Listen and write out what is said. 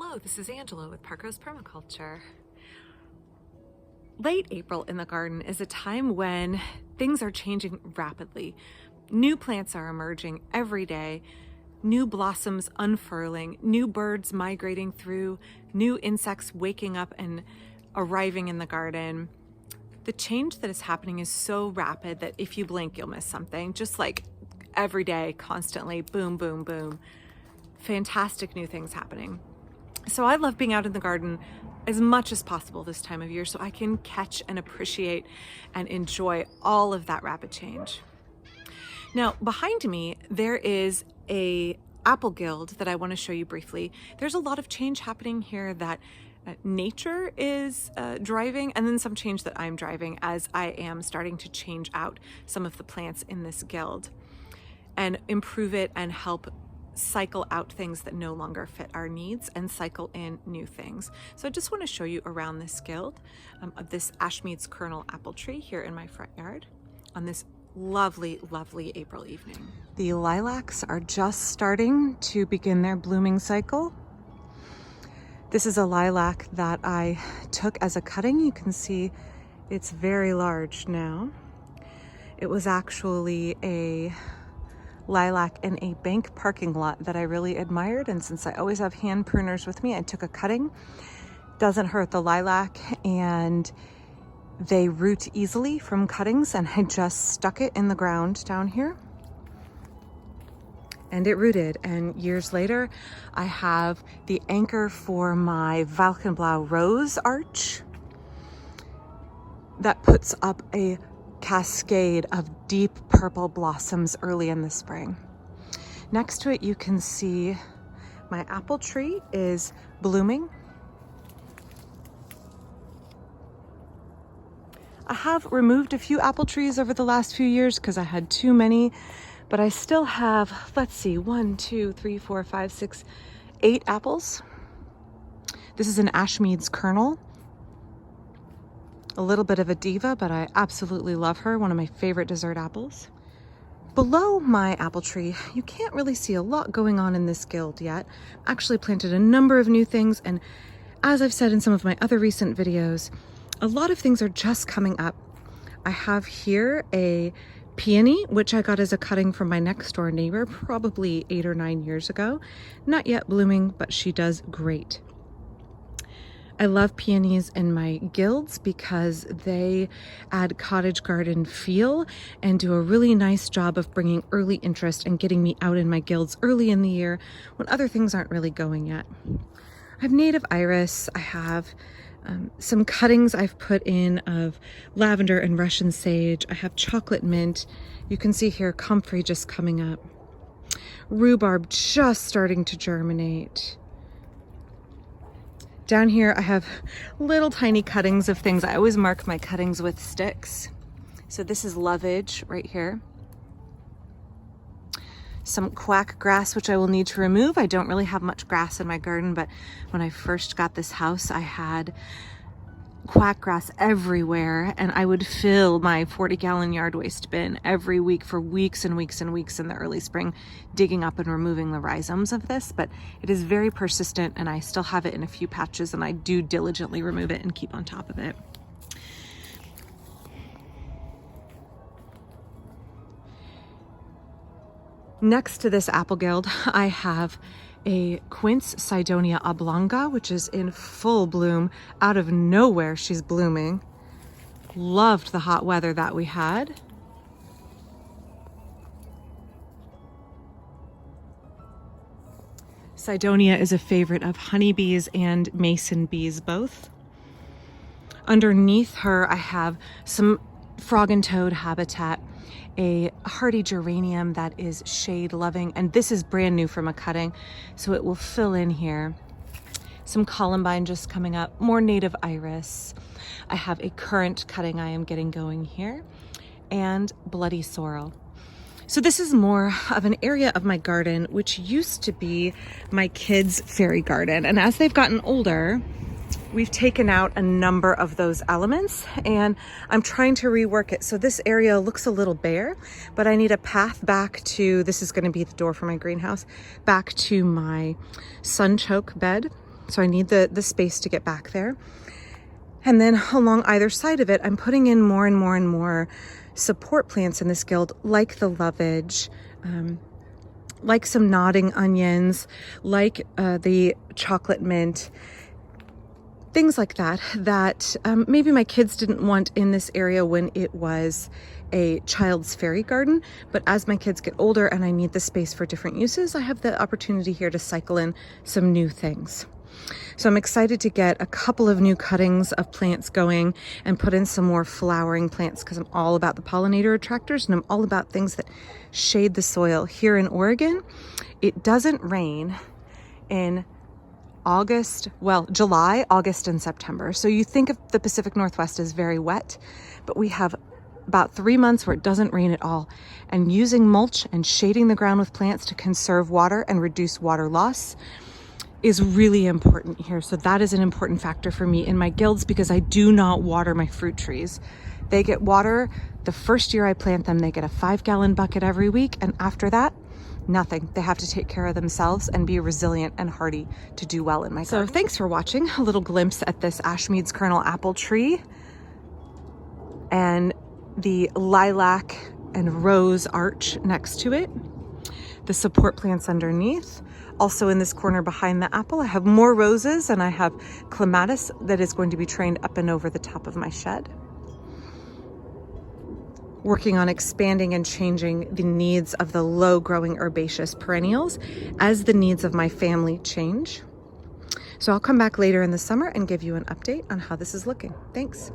Hello, this is Angela with Parkrose Permaculture. Late April in the garden is a time when things are changing rapidly. New plants are emerging every day, new blossoms unfurling, new birds migrating through, new insects waking up and arriving in the garden. The change that is happening is so rapid that if you blink, you'll miss something. Just like every day, constantly, boom, boom, boom. Fantastic new things happening. So I love being out in the garden as much as possible this time of year so I can catch and appreciate and enjoy all of that rapid change. Now, behind me, there is a apple guild that I want to show you briefly. There's a lot of change happening here that nature is driving, and then some change that I'm driving as I am starting to change out some of the plants in this guild and improve it and help cycle out things that no longer fit our needs and cycle in new things. So I just want to show you around this guild of this Ashmead's Kernel apple tree here in my front yard on this lovely, lovely April evening. The lilacs are just starting to begin their blooming cycle. This is a lilac that I took as a cutting. You can see it's very large now. It was actually a lilac in a bank parking lot that I really admired, and since I always have hand pruners with me, I took a cutting. Doesn't hurt the lilac and they root easily from cuttings, and I just stuck it in the ground down here and it rooted. And years later I have the anchor for my Valkenblau rose arch that puts up a cascade of deep purple blossoms early in the spring. Next to it, you can see my apple tree is blooming. I have removed a few apple trees over the last few years because I had too many, but I still have, let's see, 1, 2, 3, 4, 5, 6, 8 apples. This is an Ashmead's Kernel. A little bit of a diva, but I absolutely love her. One of my favorite dessert apples. Below my apple tree, you can't really see a lot going on in this guild yet. Actually planted a number of new things, and as I've said in some of my other recent videos, a lot of things are just coming up. I have here a peony, which I got as a cutting from my next door neighbor probably 8 or 9 years ago. Not yet blooming, but she does great. I love peonies in my guilds because they add cottage garden feel and do a really nice job of bringing early interest and getting me out in my guilds early in the year when other things aren't really going yet. I have native iris. I have some cuttings I've put in of lavender and Russian sage. I have chocolate mint. You can see here comfrey just coming up. Rhubarb just starting to germinate. Down here I have little tiny cuttings of things. I always mark my cuttings with sticks. So this is lovage right here. Some quack grass, which I will need to remove. I don't really have much grass in my garden, but when I first got this house, I had quack grass everywhere, and I would fill my 40-gallon yard waste bin every week for weeks and weeks and weeks in the early spring, digging up and removing the rhizomes of this. But it is very persistent, and I still have it in a few patches, and I do diligently remove it and keep on top of it. Next to this apple guild, I have a Quince Cydonia oblonga, which is in full bloom. Out of nowhere, she's blooming. Loved the hot weather that we had. Cydonia is a favorite of honeybees and mason bees both. Underneath her, I have some frog and toad habitat, a hardy geranium that is shade loving, and this is brand new from a cutting, so it will fill in here. Some columbine just coming up, more native iris. I have a currant cutting I am getting going here, and bloody sorrel. So this is more of an area of my garden which used to be my kids' fairy garden, and as they've gotten older, we've taken out a number of those elements and I'm trying to rework it. So this area looks a little bare, but I need a path back to, this is going to be the door for my greenhouse, back to my sunchoke bed. So I need the space to get back there. And then along either side of it, I'm putting in more and more and more support plants in this guild, like the lovage, like some nodding onions, like the chocolate mint, things like that, that maybe my kids didn't want in this area when it was a child's fairy garden. But as my kids get older and I need the space for different uses, I have the opportunity here to cycle in some new things. So I'm excited to get a couple of new cuttings of plants going and put in some more flowering plants, because I'm all about the pollinator attractors and I'm all about things that shade the soil. Here in Oregon, it doesn't rain in July, August, and September. So you think of the Pacific Northwest as very wet, but we have about 3 months where it doesn't rain at all. And using mulch and shading the ground with plants to conserve water and reduce water loss is really important here. So that is an important factor for me in my guilds, because I do not water my fruit trees. They get water the first year I plant them. They get a 5-gallon bucket every week, and after that, nothing. They have to take care of themselves and be resilient and hardy to do well in my garden. So thanks for watching. A little glimpse at this Ashmead's kernel apple tree and the lilac and rose arch next to it, the support plants underneath. Also in this corner behind the apple, I have more roses, and I have clematis that is going to be trained up and over the top of my shed. Working on expanding and changing the needs of the low-growing herbaceous perennials as the needs of my family change. So I'll come back later in the summer and give you an update on how this is looking. Thanks.